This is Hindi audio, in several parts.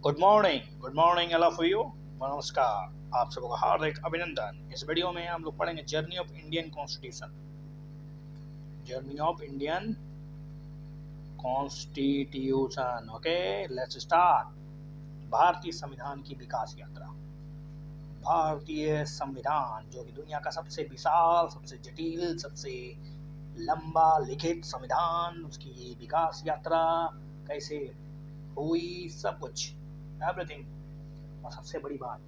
Good morning all of you. नमस्कार, आप सबको हार्दिक अभिनंदन। इस वीडियो में हम लोग पढ़ेंगे journey of Indian constitution. Journey of Indian constitution. Okay, let's start. भारतीय संविधान की विकास यात्रा। भारतीय संविधान जो कि दुनिया का सबसे विशाल, सबसे जटिल, सबसे लंबा लिखित संविधान, उसकी विकास यात्रा कैसे हुई, सब कुछ, एवरीथिंग। और सबसे बड़ी बात,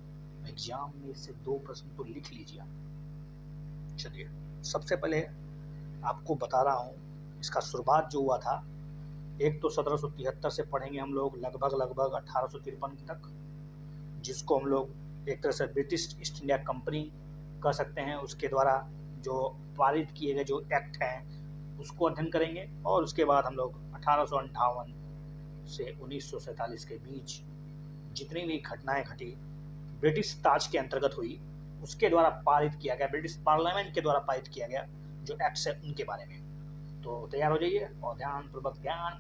एग्जाम में से 2 प्रश्न तो लिख लीजिए। चलिए, सबसे पहले आपको बता रहा हूँ इसका शुरुआत जो हुआ था। एक तो 1773 से पढ़ेंगे हम लोग लगभग 1853 तक, जिसको हम लोग एक तरह से ब्रिटिश ईस्ट इंडिया कंपनी कह सकते हैं। उसके द्वारा जो पारित किए गए जो एक्ट हैं उसको अध्ययन करेंगे। और उसके बाद हम लोग 1858 से 1947 के बीच जितनी भी घटनाएं घटी ब्रिटिश ताज के अंतर्गत हुई, उसके द्वारा पारित किया गया, ब्रिटिश पार्लियामेंट के द्वारा पारित किया गया जो एक्ट्स है उनके बारे में। तो तैयार हो जाइए और ज्ञान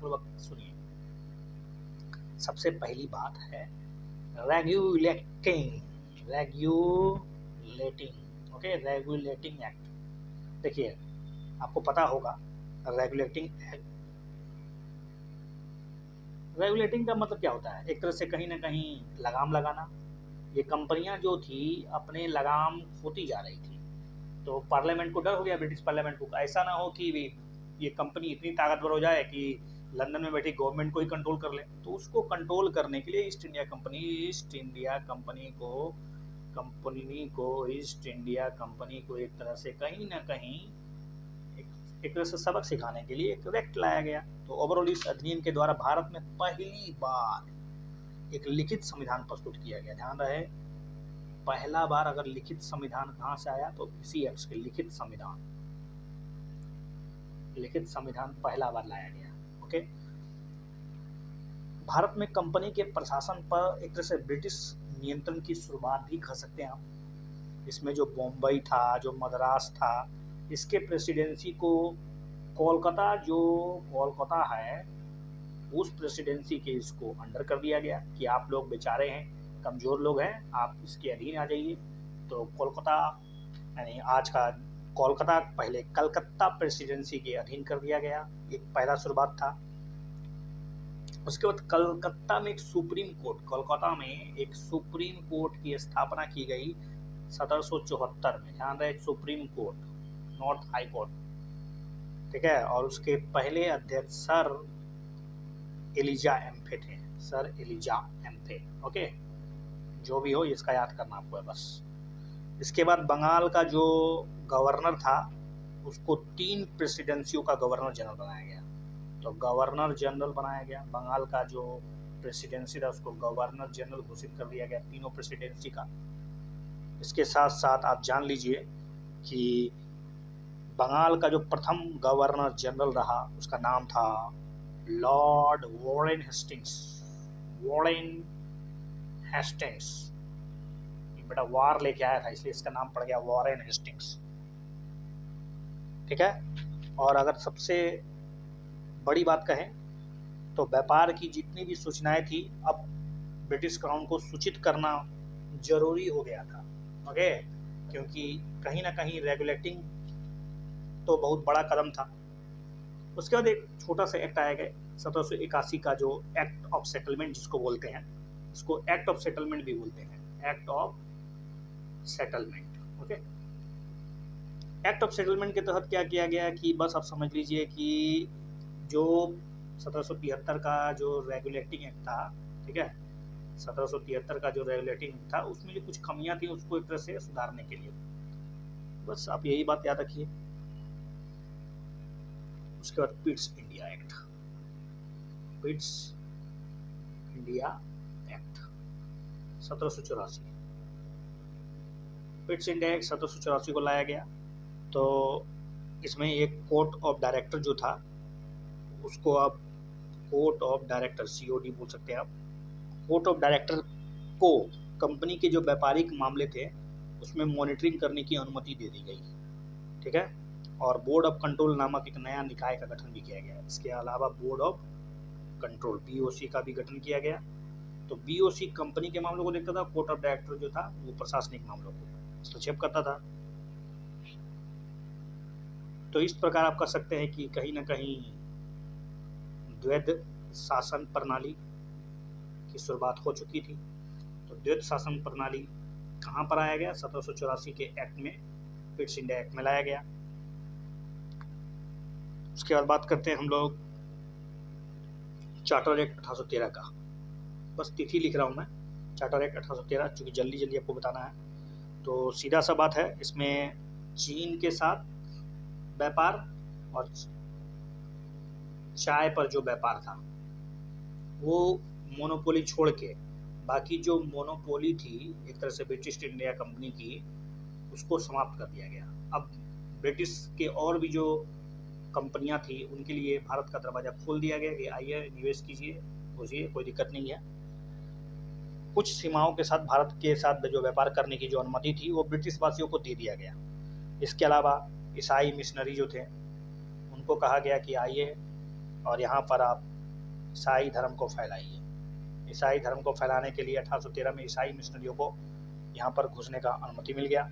पूर्वक सुनिए। सबसे पहली बात है रेगुलेटिंग एक्ट। देखिए, आपको पता होगा रेगुलेटिंग का मतलब क्या होता है। एक तरह से कहीं ना कहीं लगाम लगाना। ये कंपनियां जो थी अपने लगाम खोती जा रही थी, तो पार्लियामेंट को डर हो गया, ब्रिटिश पार्लियामेंट को, ऐसा ना हो कि ये कंपनी इतनी ताकतवर हो जाए कि लंदन में बैठी गवर्नमेंट को ही कंट्रोल कर ले। तो उसको कंट्रोल करने के लिए ईस्ट इंडिया कंपनी को एक तरह से कहीं ना कहीं एक तरह से सबक सिखाने के लिए एक एक्ट लाया गया। तो ओवरऑल इस अधिनियम के द्वारा भारत में पहली बार एक लिखित संविधान प्रस्तुत किया गया। ध्यान रहे, पहला बार अगर लिखित संविधान कहाँ से आया तो इसी एक्ट के लिखित संविधान पहला बार लाया गया। ओके, भारत में कंपनी के प्रशासन पर एक तरह से ब्रिटिश नियंत्रण की शुरुआत भी कर सकते हैं आप। इसमें जो बॉम्बई था, जो मद्रास था, इसके प्रेसिडेंसी को कोलकाता है, उस प्रेसिडेंसी के इसको अंडर कर दिया गया कि आप लोग बेचारे हैं, कमज़ोर लोग हैं, आप इसके अधीन आ जाइए। तो कोलकाता, यानी आज का कोलकाता, पहले कलकत्ता प्रेसिडेंसी के अधीन कर दिया गया। एक पहला शुरुआत था। उसके बाद कोलकाता में एक सुप्रीम कोर्ट की स्थापना की गई 1774 में। ध्यान रहे, supreme court, not high court, ठीक है। और उसके पहले अध्यक्ष सर एलिजा एम्फे थे, सर एलिजा एम्फे। ओके, जो भी हो इसका याद करना आपको है बस। इसके बाद बंगाल का जो गवर्नर था उसको 3 प्रेसिडेंसियों का गवर्नर जनरल बनाया गया। तो गवर्नर जनरल बनाया गया, बंगाल का जो प्रेसिडेंसी था उसको गवर्नर जनरल घोषित कर दिया गया, तीनों प्रेसिडेंसी का। इसके साथ साथ आप जान लीजिए कि बंगाल का जो प्रथम गवर्नर जनरल रहा उसका नाम था लॉर्ड वॉरेन हेस्टिंग्स। बेटा वार लेके आया था इसलिए इसका नाम पड़ गया वॉरेन हेस्टिंग्स, ठीक है। और अगर सबसे बड़ी बात कहें तो व्यापार की जितनी भी सूचनाएं थी अब ब्रिटिश क्राउन को सूचित करना जरूरी हो गया था। ओके, क्योंकि कहीं ना कहीं रेगुलेटिंग तो बहुत बड़ा कदम था। उसके बाद एक छोटा सा एक्ट आया गया 1781 का, जो एक्ट ऑफ सेटलमेंट जिसको बोलते हैं, इसको एक्ट ऑफ सेटलमेंट भी बोलते हैं, act of settlement. Okay, act of settlement के तहत क्या किया गया कि बस आप समझ लीजिए कि जो 1773 का जो रेगुलेटिंग एक्ट था, ठीक है, 1773 का जो रेगुलेटिंग एक्ट था उसमें जो कुछ कमियां थी उसको एक तरह से सुधारने के लिए, बस आप यही बात याद रखिए। उसके बाद Pitt's India act 1784, Pitt's India act 1784 को लाया गया। तो इसमें एक कोर्ट ऑफ डायरेक्टर जो था उसको आप कोर्ट ऑफ डायरेक्टर, COD बोल सकते हैं आप। कोर्ट ऑफ डायरेक्टर को कंपनी के जो व्यापारिक मामले थे उसमें मॉनिटरिंग करने की अनुमति दे दी गई, ठीक है। और बोर्ड ऑफ कंट्रोल नामक एक नया निकाय का गठन भी किया गया। इसके अलावा बोर्ड ऑफ कंट्रोल BOC का भी गठन किया गया। तो बीओसी कंपनी के मामलों को देखता था, कोर्ट ऑफ डायरेक्टर जो था वो प्रशासनिक मामलों को हस्तक्षेप करता था। तो इस प्रकार आप कह सकते हैं कि कहीं ना कहीं द्वैध शासन प्रणाली की शुरुआत हो चुकी थी। तो द्वैध शासन प्रणाली कहाँ पर आया गया? 1784 के एक्ट में, पिट्स इंडिया एक्ट में लाया गया। उसके बाद बात करते हैं हम लोग चार्टर एक्ट 1813 का। बस तिथि लिख रहा हूँ मैं, चार्टर एक्ट 1813, चूँकि जल्दी जल्दी आपको बताना है। तो सीधा सा बात है, इसमें चीन के साथ व्यापार और चाय पर जो व्यापार था वो मोनोपोली छोड़ के बाकी जो मोनोपोली थी एक तरह से ब्रिटिश ईस्ट इंडिया कंपनी की, उसको समाप्त कर दिया गया। अब ब्रिटिश के और भी जो कंपनियां थी उनके लिए भारत का दरवाज़ा खोल दिया गया कि आइए निवेश कीजिए, घुसिए, कोई दिक्कत नहीं है। कुछ सीमाओं के साथ भारत के साथ जो व्यापार करने की जो अनुमति थी वो ब्रिटिश वासियों को दे दिया गया। इसके अलावा ईसाई मिशनरी जो थे उनको कहा गया कि आइए और यहाँ पर आप ईसाई धर्म को फैलाइए। ईसाई धर्म को फैलाने के लिए 1813 में ईसाई मिशनरियों को यहाँ पर घुसने का अनुमति मिल गया।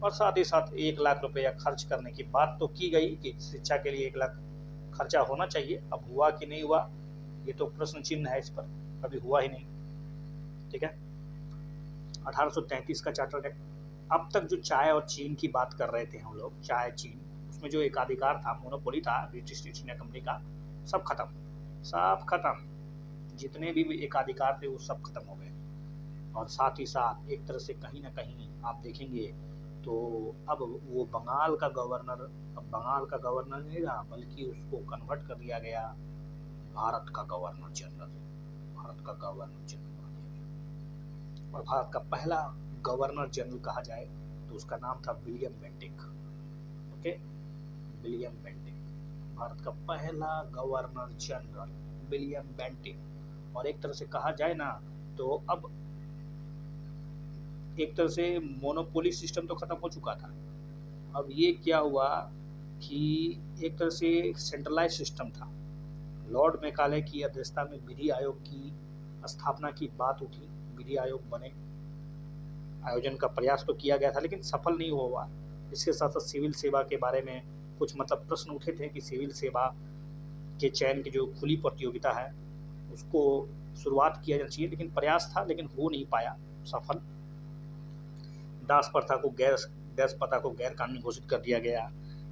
और साथ ही साथ 1 लाख रुपया खर्च करने की बात तो की गई कि शिक्षा के लिए 1 लाख खर्चा होना चाहिए। अब हुआ कि नहीं हुआ ये तो प्रश्न चिन्ह है, इस पर कभी हुआ ही नहीं। ठीक है। 1833 का चार्टर एक्ट। अब तक जो चाय और चीन की बात कर रहे थे हम लोग, चाय चीन, उसमें जो एकाधिकार था, मोनोपोली था ब्रिटिश ईस्ट इंडिया कंपनी का, सब खत्म। जितने भी एकाधिकार थे वो सब खत्म हो गए। और साथ ही साथ एक तरह से कहीं ना कहीं आप देखेंगे तो अब वो बंगाल का गवर्नर, अब बंगाल का गवर्नर नहीं रहा, बल्कि उसको कन्वर्ट कर दिया गया भारत का गवर्नर जनरल बना दिया गया। और भारत का पहला गवर्नर जनरल कहा जाए तो उसका नाम था William Bentinck. Okay, William Bentinck, Bharat का पहला गवर्नर जनरल विलियम बेंटिक। और एक तरह से कहा जाए ना तो अब एक तरह से मोनोपोली सिस्टम तो खत्म हो चुका था। अब ये क्या हुआ कि एक तरह से सेंट्रलाइज सिस्टम था। लॉर्ड मैकाले की अध्यक्षता में विधि आयोग की स्थापना की बात उठी, विधि आयोग बने, आयोजन का प्रयास तो किया गया था लेकिन सफल नहीं हुआ। इसके साथ साथ सिविल सेवा के बारे में कुछ प्रश्न उठे थे कि सिविल सेवा के चयन की जो खुली प्रतियोगिता है उसको शुरुआत किया जाना चाहिए, लेकिन प्रयास था लेकिन हो नहीं पाया सफल। दास प्रथा को गैर कानूनी घोषित कर दिया गया।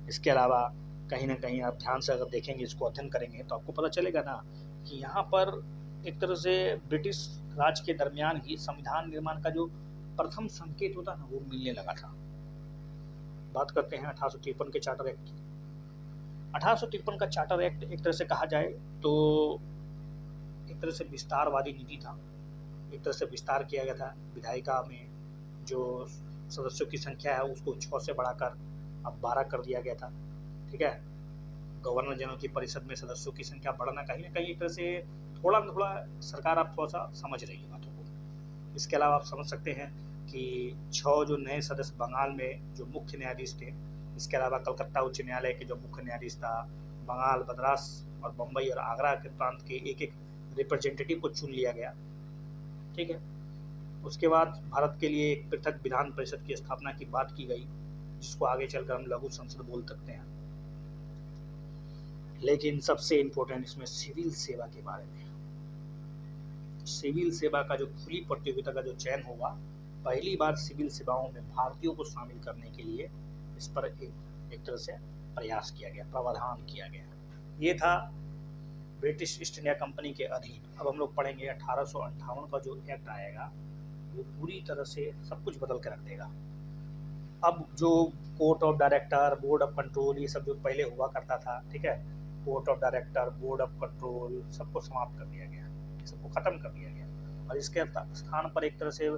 इसके अलावा कहीं ना कहीं आप ध्यान से अगर देखेंगे, इसको अध्ययन करेंगे तो आपको पता चलेगा ना कि यहाँ पर एक तरह से ब्रिटिश राज के दरमियान ही संविधान निर्माण का जो प्रथम संकेत होता ना वो मिलने लगा था। बात करते हैं 1853 के चार्टर एक्ट की। 1853 का चार्टर एक्ट एक तरह से कहा जाए तो एक तरह से विस्तारवादी नीति था। एक तरह से विस्तार किया गया था। विधायिका में जो सदस्यों की संख्या है उसको 6 से बढ़ाकर अब 12 कर दिया गया था। ठीक है। गवर्नर जनरल की परिषद में सदस्यों की संख्या बढ़ना कहीं ना कहीं एक तरह से थोड़ा ना थोड़ा सरकार आप थोड़ा सा समझ रही है बातों को। इसके अलावा आप समझ सकते हैं कि 6 जो नए सदस्य बंगाल में जो मुख्य न्यायाधीश थे, इसके अलावा कलकत्ता उच्च न्यायालय के जो मुख्य न्यायाधीश था, बंगाल, मद्रास और बम्बई और आगरा के प्रांत के एक एक रिप्रेजेंटेटिव को चुन लिया गया। ठीक है। उसके बाद भारत के लिए एक पृथक विधान परिषद की स्थापना की बात की गई, जिसको आगे चलकर हम लघु संसद बोल सकते हैं। लेकिन सबसे इम्पोर्टेंट इसमें सिविल सेवा के बारे में, सिविल सेवा का जो खुली प्रतियोगिता का जो चयन होगा, पहली बार सिविल सेवाओं में भारतीयों को शामिल करने के लिए इस पर एक तरह से प्रयास किया गया, प्रावधान किया गया। ये था ब्रिटिश ईस्ट इंडिया कंपनी के अधीन। अब हम लोग पढ़ेंगे 1858 का जो एक्ट आएगा वो पूरी तरह से सब कुछ बदल के रख देगा। अब जो court of director, board of control, ये सब जो पहले हुआ करता था, ठीक है, court of director, board of control, सबको समाप्त कर दिया गया, सबको खत्म कर दिया गया। और इसके स्थान पर एक तरह से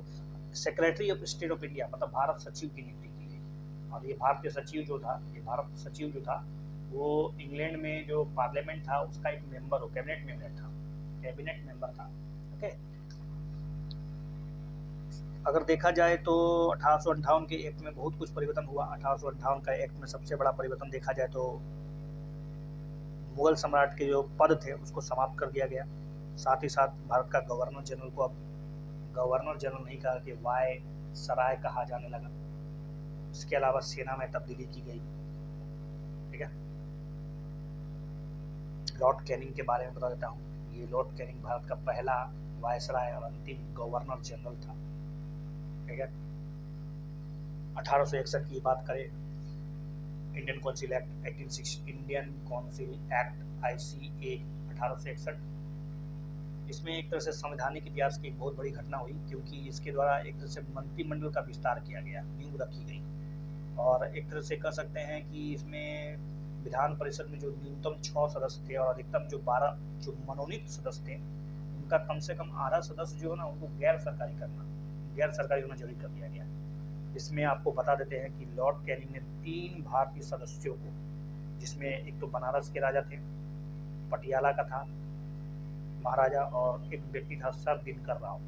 secretary of state of India Bharat सचिव की नियुक्ति की गई। और ये भारतीय सचिव जो था, ये भारत सचिव जो था वो इंग्लैंड में जो पार्लियामेंट था उसका एक मेंबर हो, कैबिनेट मेंबर था। ओके। अगर देखा जाए तो 1858 के एक्ट में बहुत कुछ परिवर्तन हुआ। 1858 का एक्ट में सबसे बड़ा परिवर्तन देखा जाए तो मुगल सम्राट के जो पद थे उसको समाप्त कर दिया गया। साथ ही साथ भारत का गवर्नर जनरल को अब गवर्नर जनरल नहीं कहा कि वाय सराय कहा जाने लगा। इसके अलावा सेना में तब्दीली की गई। ठीक है, लॉर्ड कैनिंग के बारे में बता देता हूँ। ये लॉर्ड कैनिंग भारत का पहला वायसराय और अंतिम गवर्नर जनरल था। ठीक है, 1861 की बात करें, Indian council act 1860, Indian council act IC 1861, इसमें एक तरह से संवैधानिक इतिहास की एक बहुत बड़ी घटना हुई, क्योंकि इसके द्वारा एक तरह से मंत्रिमंडल का विस्तार किया गया, नींव रखी गई। और एक तरह से कह सकते हैं कि इसमें विधान परिषद में जो न्यूनतम 6 सदस्य थे और अधिकतम जो 12 जो मनोनीत सदस्य थे, उनका कम से कम आधा सदस्य जो है ना, उनको गैर सरकारी होना जरूरी कर दिया गया। इसमें आपको बता देते हैं कि लॉर्ड कैनिंग ने 3 भारतीय सदस्यों को, जिसमें एक तो बनारस के राजा थे, पटियाला का था महाराजा, और एक व्यक्ति था सर दिनकर राव।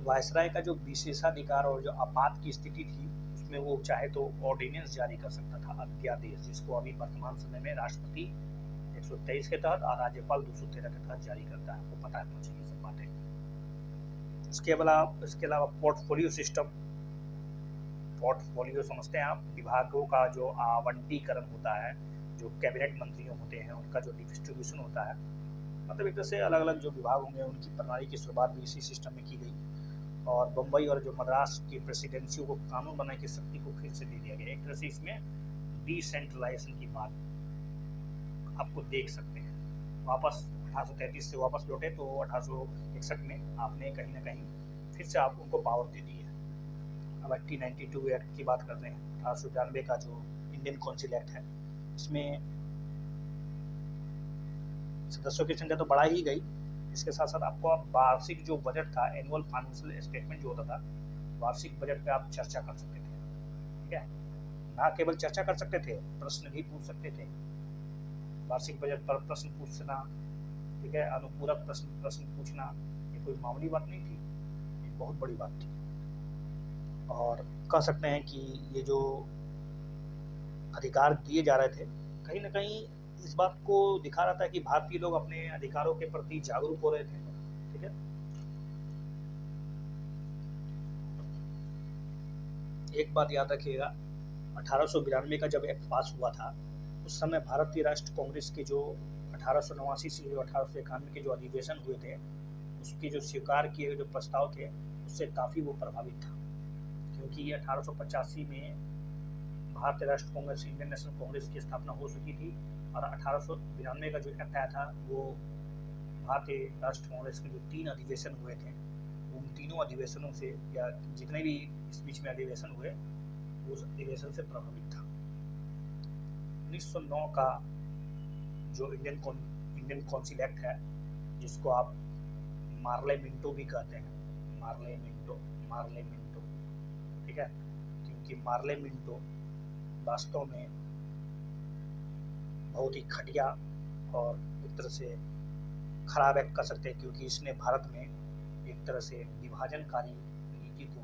वायसराय का जो विशेषाधिकार और जो आपात की स्थिति थी, उसमें वो चाहे तो ऑर्डिनेंस जारी कर सकता था, अध्यादेश, जिसको अभी वर्तमान समय में राष्ट्रपति 123 के तहत और राज्यपाल 213 के तहत जारी करता है। आपको पता है चाहिए सब बातें। इसके अलावा पोर्टफोलियो सिस्टम, पोर्टफोलियो समझते हैं आप, विभागों का जो आवंटीकरण होता है, जो कैबिनेट मंत्रियों होते हैं उनका जो डिस्ट्रीब्यूशन होता है, मतलब एक तरह से अलग अलग जो विभाग होंगे उनकी प्रणाली की शुरुआत भी इसी सिस्टम में की गई। और बम्बई और जो मद्रास की प्रेसिडेंसियों को कानून बनाने की शक्ति को फिर से दे दिया गया। एक तरह से इसमें डिसेंट्रलाइजेशन की बात आपको देख सकते हैं। वापस 1833 से वापस लौटे तो 1861 में आपने कहीं ना कहीं फिर से आप उनको पावर दे दी है। अब 1892 एक्ट की बात करते हैं। 1892 का जो इंडियन काउंसिल एक्ट है, इसमें सदस्यों की संख्या तो बढ़ा ही गई, इसके साथ साथ आपको वार्षिक जो बजट था, एनुअल फाइनेंशियल स्टेटमेंट जो होता था, वार्षिक बजट पे आप चर्चा कर सकते थे। ठीक है, ना केवल चर्चा कर सकते थे, प्रश्न भी पूछ सकते थे। वार्षिक बजट पर प्रश्न पूछना, ठीक है, अनुपूरक प्रश्न पूछना, ये कोई मामूली बात नहीं थी, ये बहुत बड़ी बात थी। और कह सकते हैं कि ये जो अधिकार दिए जा रहे थे, कहीं ना कहीं इस बात को दिखा रहा था कि भारतीय लोग अपने अधिकारों के प्रति जागरूक हो रहे थे। ठीक है, एक बात याद रखिएगा, 1892 का जब एक्ट पास हुआ था, उस समय भारतीय राष्ट्रीय कांग्रेस के जो 1889 से जो 1891 के जो अधिवेशन हुए थे, उसके जो स्वीकार किए गए जो प्रस्ताव थे, उससे काफ़ी वो प्रभावित था, क्योंकि ये 1885 में भारतीय राष्ट्रीय कांग्रेस, इंडियन नेशनल कांग्रेस की स्थापना हो चुकी थी। और 1892 का जो एक्ट आया था, वो भारतीय राष्ट्रीय कांग्रेस के जो 3 अधिवेशन हुए थे, उन तीनों अधिवेशनों से, या जितने भी इस बीच में अधिवेशन हुए, उस अधिवेशन से प्रभावित था। 1909 का जो इंडियन काउंसिल एक्ट है, जिसको आप मार्ले मिंटो भी कहते हैं, मार्ले मिंटो, ठीक है, क्योंकि मार्ले मिंटो वास्तव में बहुत ही घटिया और एक तरह से खराब एक्ट कर सकते हैं, क्योंकि इसने भारत में एक तरह से विभाजनकारी नीति को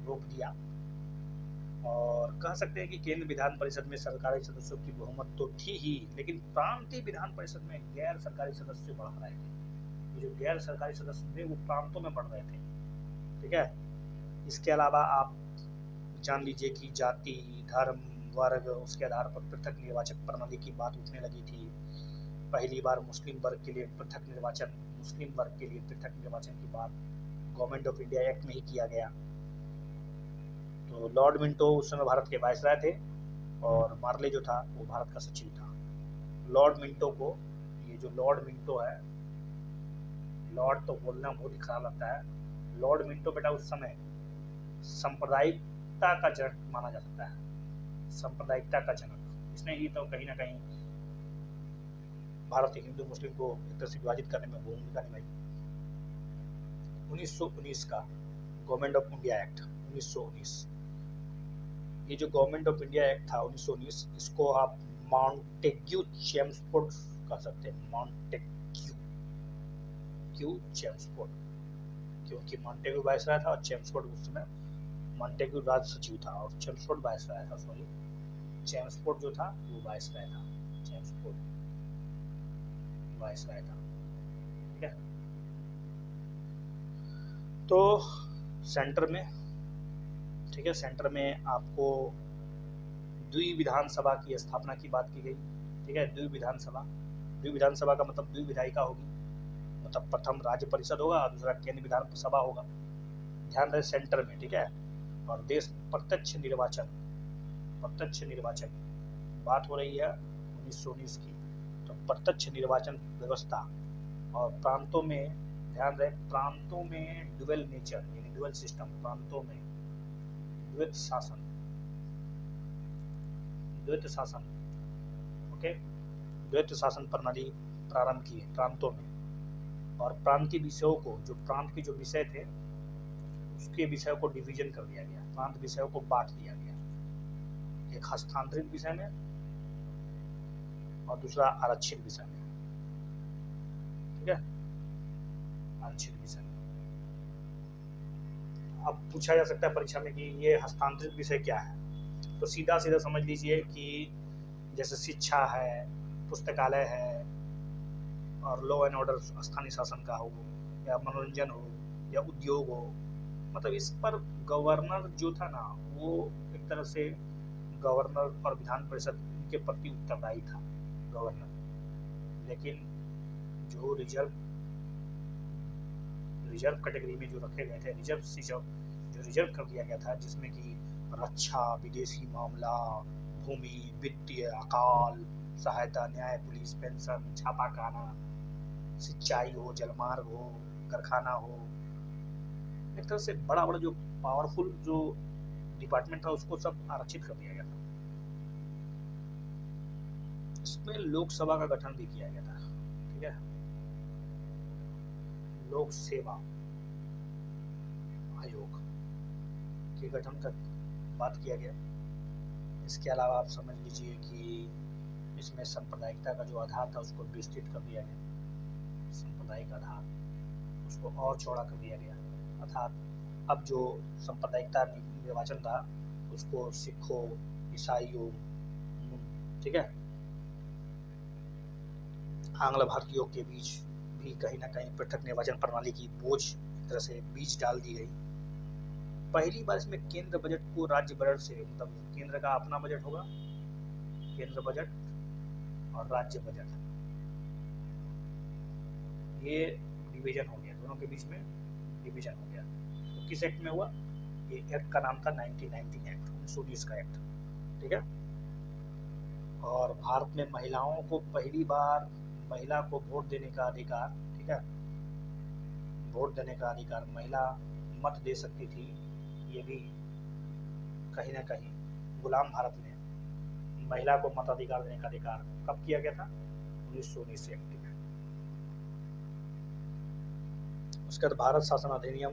रोक दिया। और कह सकते हैं कि केंद्र विधान परिषद में सरकारी सदस्यों की बहुमत तो थी ही, लेकिन प्रांतीय विधान परिषद में गैर सरकारी सदस्य बढ़ रहे थे। ये जो गैर सरकारी सदस्य थे वो प्रांतों में बढ़ रहे थे। ठीक है, इसके अलावा आप जान लीजिए कि जाति, धर्म, वर्ग, उसके आधार पर पृथक निर्वाचक प्रणाली की बात उठने लगी थी। पहली बार मुस्लिम वर्ग के लिए पृथक निर्वाचन की बात गवर्नमेंट ऑफ इंडिया एक्ट में ही किया गया। तो लॉर्ड मिंटो उस समय भारत के वायसराय थे और मार्ले जो था वो भारत का सचिव था। लॉर्ड मिंटो को, ये जो लॉर्ड मिंटो है, लॉर्ड तो बोलना बहुत ही खराब लगता है, लॉर्ड मिंटो बेटा उस समय सांप्रदायिकता का जनक माना जा सकता है, सांप्रदायिकता का जनक। इसने ही तो कहीं ना कहीं भारत के हिंदू मुस्लिम को एक तरह से विभाजित करने में भूमिका निभाई। 1919 का गवर्नमेंट ऑफ इंडिया एक्ट 1919, ये जो गवर्नमेंट ऑफ इंडिया एक्ट था 1919, इसको आप मॉन्टेग्यू चेम्सफोर्ड कह सकते हैं, मॉन्टेग्यू चेम्सफोर्ड, क्योंकि मॉन्टेग्यू वायसराय था और चेम्सफोर्ड उस समय मॉन्टेग्यू राज सचिव था और चेम्सफोर्ड वायसराय था, सॉरी। चेम्सफोर्ड जो था वो वायसराय था, चेम्सफोर्ड वायसराय था। ठीक है, तो सेंटर में, ठीक है, सेंटर में आपको द्वि विधानसभा की स्थापना की बात की गई। ठीक है, द्वि विधानसभा का मतलब द्वि विधायिका होगी, मतलब प्रथम राज्य परिषद होगा और दूसरा केंद्र विधानसभा होगा। ध्यान रहे सेंटर में, ठीक है। और देश प्रत्यक्ष निर्वाचन बात हो रही है 1919 की, तो प्रत्यक्ष निर्वाचन व्यवस्था। और प्रांतों में, ध्यान रहे, प्रांतों में डुअल नेचर यानी डुअल सिस्टम, प्रांतों में द्वैत शासन, ओके, द्वैत शासन प्रणाली प्रारंभ की है प्रांतों में। और प्रांतीय विषयों को, जो प्रांत के जो विषय थे उसके विषयों को डिवीजन कर दिया गया, प्रांत विषयों को बांट दिया गया, एक हस्तांतरित विषय में और दूसरा आरक्षित विषय में। ठीक है, आरक्षित विषय में। अब पूछा जा सकता है परीक्षा में कि ये हस्तांतरित विषय क्या है, तो सीधा सीधा समझ लीजिए कि जैसे शिक्षा है, पुस्तकालय है, और लॉ एंड ऑर्डर स्थानीय शासन का हो, या मनोरंजन हो, या उद्योग हो, मतलब इस पर गवर्नर जो था ना, वो एक तरह से गवर्नर और विधान परिषद के प्रति उत्तरदायी था गवर्नर। लेकिन जो रिजर्व कैटेगरी में जो रखे गए थे, रिजर्व कर दिया गया था, जिसमें कि रक्षा, विदेशी मामला, भूमि, वित्तीय, अकाल, सहायता, न्याय, पुलिस, पेंशन, छापाखाना, सिंचाई हो, जलमार्ग हो, कारखाना हो, एक तरह से बड़ा बड़ा जो पावरफुल जो डिपार्टमेंट था उसको सब आरक्षित कर दिया गया था। इसमें लोकसभा का गठन भी किया गया था। ठीक है, लोक सेवा आयोग के गठन का बात किया गया। इसके अलावा आप समझ लीजिए कि इसमें सांप्रदायिकता का जो आधार था उसको विस्तृत कर दिया गया, सांप्रदायिक आधार उसको और चौड़ा कर दिया गया। अर्थात अब जो सांप्रदायिकता निर्वाचन था उसको सिखों, ईसाइयों, ठीक है, आंग्ल भारतीयों के बीच भी कहीं ना कहीं पृथक निर्वाचन प्रणाली की बोझ एक तरह से बीच डाल दी गई। पहली बार इसमें केंद्र बजट को राज्य बजट से, मतलब केंद्र का अपना बजट होगा, केंद्र बजट और राज्य बजट, ये डिवीजन हो गया, दोनों के बीच में डिवीजन हो गया। तो किस एक्ट में हुआ? ये एक्ट का नाम था 1919 एक्ट, 1919 का एक्ट। ठीक है, और भारत में महिलाओं को पहली बार महिला को वोट देने का अधिकार, ठीक है, वोट देने का अधिकार, महिला मत दे सकती थी। ये भी कहीं ना कहीं गुलाम भारत में महिला को मताधिकार देने का अधिकार कब किया गया था? 1919 एक्ट में। उसके बाद भारत शासन अधिनियम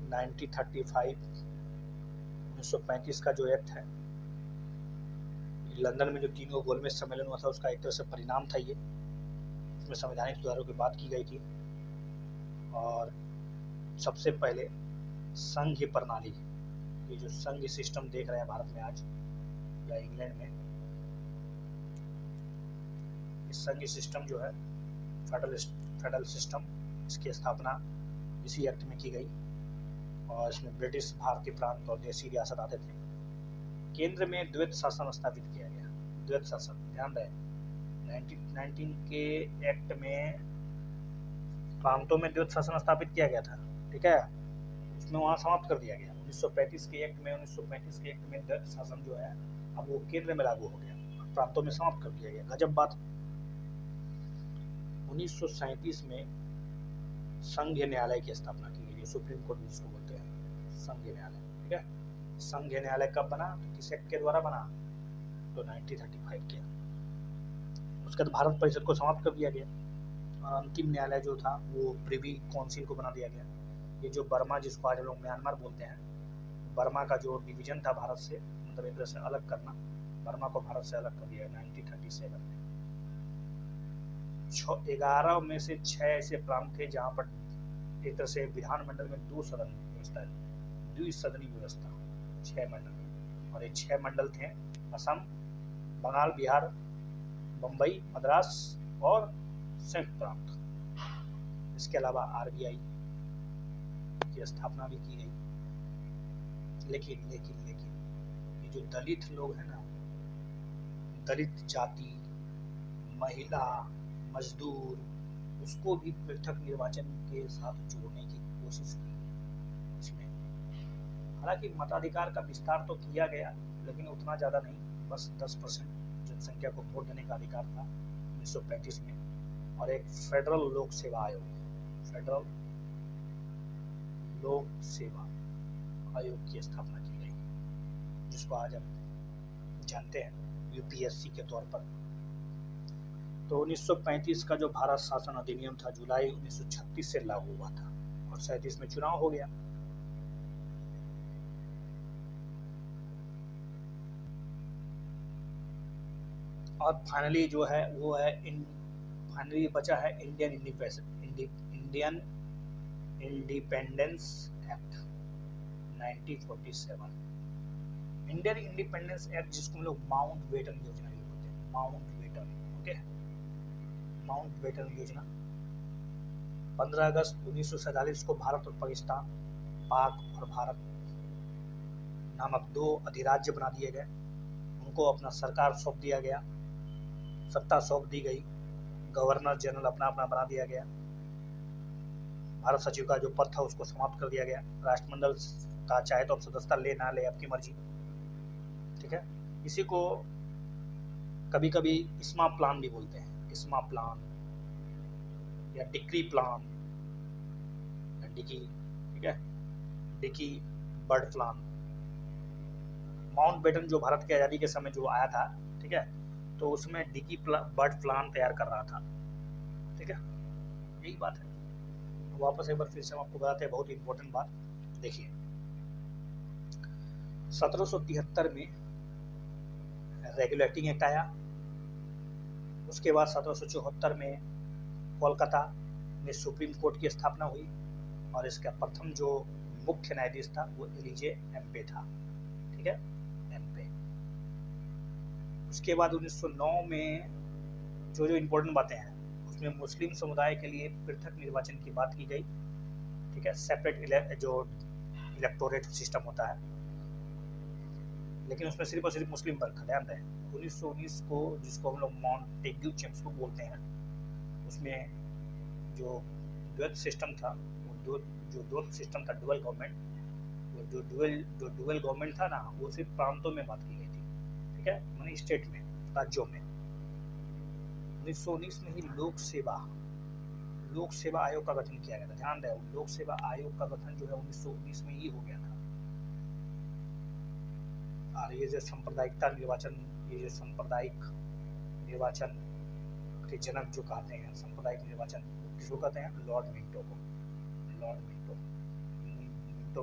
1935 का जो एक्ट है, लंदन में जो तीनों गोलमेज सम्मेलन हुआ था उसका एक तरह से परिणाम था ये। इसमें संवैधानिक सुधारों की बात की गई थी। और सबसे पहले संघीय प्रणाली, ये जो संघीय सिस्टम देख रहे हैं भारत में आज या इंग्लैंड में, इस संघीय सिस्टम जो है फेडरल सिस्टम, इसकी स्थापना इसी एक्ट में की गई। और इसमें ब्रिटिश, भारतीय प्रांत और देशी रियासत आते थे। केंद्र में द्वैत शासन स्थापित किया गया, द्वैत शासन, ध्यान रहे 1919 के एक्ट में प्रांतों में द्वैत शासन स्थापित किया गया था। ठीक है, उसमें वहाँ समाप्त कर दिया गया। 1935 के एक्ट में द्वैत शासन जो है अब वो केंद्र में लागू हो गया, प्रांतों में समाप्त कर दिया गया। गजब बात। 1937 में संघीय न्यायालय की स्थापना की गई, सुप्रीम कोर्ट जिसको बोलते हैं, संघीय न्यायालय। ठीक है, संघीय न्यायालय कब बना? तो किस एक्ट के द्वारा बना? तो 1935 के। उसके बाद भारत परिषद को समाप्त कर दिया गया और अंतिम न्यायालय जो था वो प्रिवी काउंसिल को बना दिया गया। ये जो बर्मा, जिसको आज लोग म्यांमार बोलते हैं, बर्मा का जो डिवीजन था भारत से, मतलब एक तरह से अलग करना, बर्मा को भारत से अलग कर दिया 1937 में। 11 में से 6 ऐसे प्रांत थे जहाँ पर एक तरह से विधानमंडल में 2 सदन व्यवस्था है, द्विसदनी व्यवस्था 6 मंडल में। और ये 6 मंडल थे असम, बंगाल, बिहार, बम्बई, मद्रास और संयुक्त प्रांत। इसके अलावा आरबीआई की स्थापना भी की गई। लेकिन ये जो दलित लोग हैं ना, दलित जाति, महिला, मजदूर, उसको भी पृथक निर्वाचन के साथ जोड़ने की कोशिश की इसमें। हालांकि मताधिकार का विस्तार तो किया गया, लेकिन उतना ज़्यादा नहीं, बस 10% जनसंख्या को वोट देने का अधिकार था 1935 में। और एक फेडरल लोक सेवा आयोग, फेडरल लोक सेवा आयोग की स्थापना की गई, जिसको आज हम जानते हैं यूपीएससी के तौर पर। तो 1935 का जो भारत शासन अधिनियम था जुलाई 1936 से लागू हुआ था और 37 में चुनाव हो गया। और फाइनली जो है वो है फाइनली बचा है Indian independence act 1947। Indian independence act, जिसको हम लोग माउंट बेटन योजना भी बोलते हैं, Mountbatten, okay, Mountbatten योजना। 15 अगस्त 1947 को भारत और पाकिस्तान, पाक और भारत नामक दो अधिराज्य बना दिए गए। उनको अपना सरकार सौंप दिया गया, सत्ता सौंप दी गई, गवर्नर जनरल अपना अपना बना दिया गया, भारत सचिव का जो पद था उसको समाप्त कर दिया गया, राष्ट्रमंडल का चाहे तो अब सदस्यता ले ना ले, आपकी मर्जी, ठीक है। इसी को कभी कभी इस्मा प्लान भी बोलते हैं, इस्मा प्लान या डिक्री प्लान या डिकी, ठीक है, Dickie Bird plan. Mountbatten जो भारत की आज़ादी के समय जो आया था, ठीक है, तो उसमें डिकी बर्ड प्लान तैयार कर रहा था, ठीक है, यही बात है। वापस एक बार फिर से हम आपको बताते हैं बहुत इंपॉर्टेंट बात। देखिए 1773 में रेगुलेटिंग एक्ट आया। उसके बाद 1774 में कोलकाता में सुप्रीम कोर्ट की स्थापना हुई और इसका प्रथम जो मुख्य न्यायाधीश था वो एलिजे एम्पे था, ठीक है, एम्पे। उसके बाद 1909 में जो इम्पोर्टेंट बातें हैं उसमें मुस्लिम समुदाय के लिए पृथक निर्वाचन की बात की गई, ठीक है, सेपरेट जो इलेक्टोरेट सिस्टम होता है, लेकिन उसमें सिर्फ और सिर्फ मुस्लिम वर्ग था, ध्यान दें। 1919 को, जिसको हम लोग मॉन्टेग्यू चेम्स्फोर्ड बोलते हैं, उसमें जो द्वैत सिस्टम था, वो जो द्वैत सिस्टम था, डुअल गवर्नमेंट, वो जो डुअल गवर्नमेंट था ना, वो सिर्फ प्रांतों में बात की गई थी, ठीक है, मानी स्टेट में, राज्यों में। 1919 में ही लोक सेवा आयोग का गठन किया गया था, ध्यान दें, लोक सेवा आयोग का गठन जो है 1919 में ही हो गया था। और ये जो सांप्रदायिकता निर्वाचन, ये जो सांप्रदायिक निर्वाचन के जनक जो कहते हैं, सांप्रदायिक निर्वाचन किसको कहते हैं? लॉर्ड मिंटो को। लॉर्ड मिंटो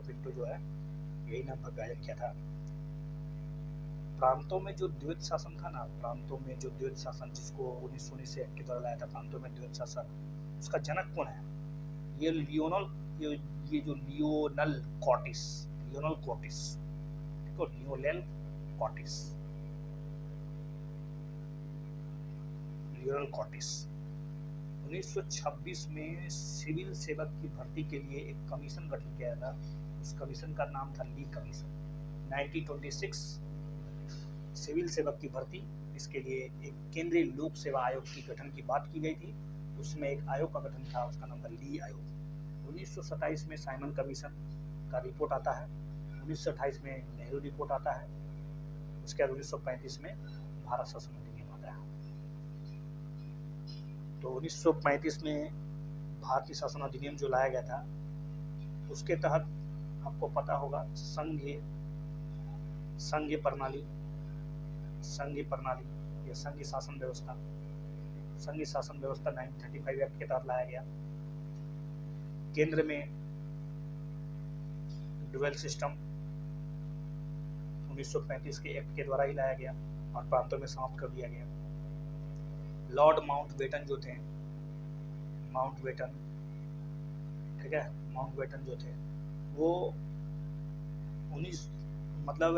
पिंटो जो है, यही नाम विभाजन किया था। प्रांतों में जो द्वैत शासन था ना, प्रांतों में जो द्वैत शासन, जिसको 1919 से एक्ट के द्वारा लाया था, प्रांतों में द्वैत शासन, उसका जनक कौन है? ये जो लियोनल कॉटिस, लियोनल कॉटिस 1926 में सिविल सेवक की भर्ती के लिए एक कमीशन गठन किया था। उस कमीशन का नाम था ली कमीशन। 1926 सिविल सेवक की भर्ती, इसके लिए एक केंद्रीय लोक सेवा आयोग की गठन की बात की गई थी। उसमें एक आयोग का गठन था, उसका नाम था ली आयोग। 1927 में साइमन कमीशन का रिपोर्ट आता है। 1928 में नेहरू रिपोर्ट आता है। उसके बाद 1935 में भारत शासन अधिनियम आता है। तो 1935 में भारतीय शासन अधिनियम जो लाया गया था, उसके तहत आपको पता होगा संघीय प्रणाली या संघीय शासन व्यवस्था 1935 एक्ट के तहत लाया गया। केंद्र में डुअल सिस्टम 1935 के एक्ट के द्वारा ही लाया गया और प्रांतों में समाप्त कर दिया गया। लॉर्ड माउंटबेटन जो थे, ठीक है, माउंटबेटन जो थे वो मतलब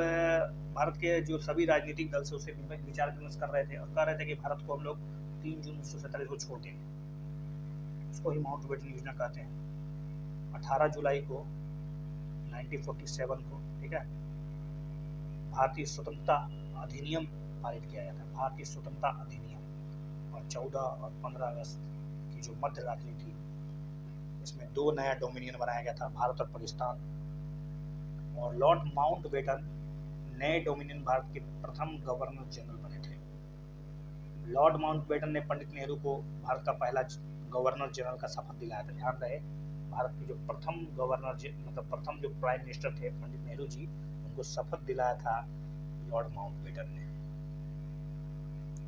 भारत के जो सभी राजनीतिक दल से उसे विचार विमर्श कर रहे थे और कह रहे थे कि भारत को हम लोग 3 जून 1947 को छोड़ देंगे। उसको ही माउंट बेटन योजना कहते हैं। 18 जुलाई को 1947 को, ठीक है, भारतीय स्वतंत्रता अधिनियम पारित किया गया था, भारतीय स्वतंत्रता अधिनियम। और 14 और 15 अगस्त की जो मध्य रात्रि थी, इसमें 2 नया डोमिनियन बनाया गया था, भारत और पाकिस्तान। और लॉर्ड माउंटबेटन नए डोमिनियन भारत के प्रथम गवर्नर जनरल बने थे। लॉर्ड माउंटबेटन ने पंडित नेहरू को भारत का पहला गवर्नर जनरल का शपथ दिलाया था। ध्यान रहे, भारत के जो प्रथम गवर्नर मतलब प्रथम जो प्राइम मिनिस्टर थे पंडित नेहरू जी, उनको शपथ दिलाया था लॉर्ड माउंटबेटन ने।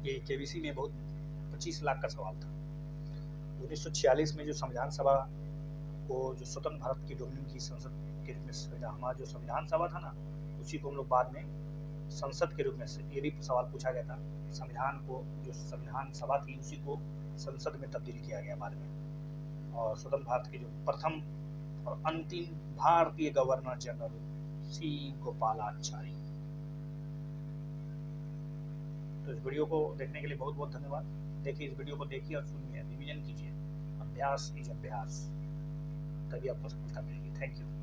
ये केबीसी में बहुत 25 लाख का सवाल था। 1946 में जो संविधान सभा को जो स्वतंत्र भारत की डोमिनियन की संसद के रूप में, हमारा जो संविधान सभा था ना, उसी को हम लोग बाद में संसद के रूप में, ये भी सवाल पूछा गया था, संविधान को जो संविधान सभा थी उसी को संसद में तब्दील किया गया बाद में। और स्वतंत्र भारत के जो प्रथम और अंतिम भारतीय गवर्नर जनरल सी गोपालाचारी। तो इस वीडियो को देखने के लिए बहुत बहुत धन्यवाद। देखिए, इस वीडियो को देखिए और सुनिए, रिवीजन कीजिए। अभ्यास इज अभ्यास, तभी आपको सफलता मिलेगी। Thank you.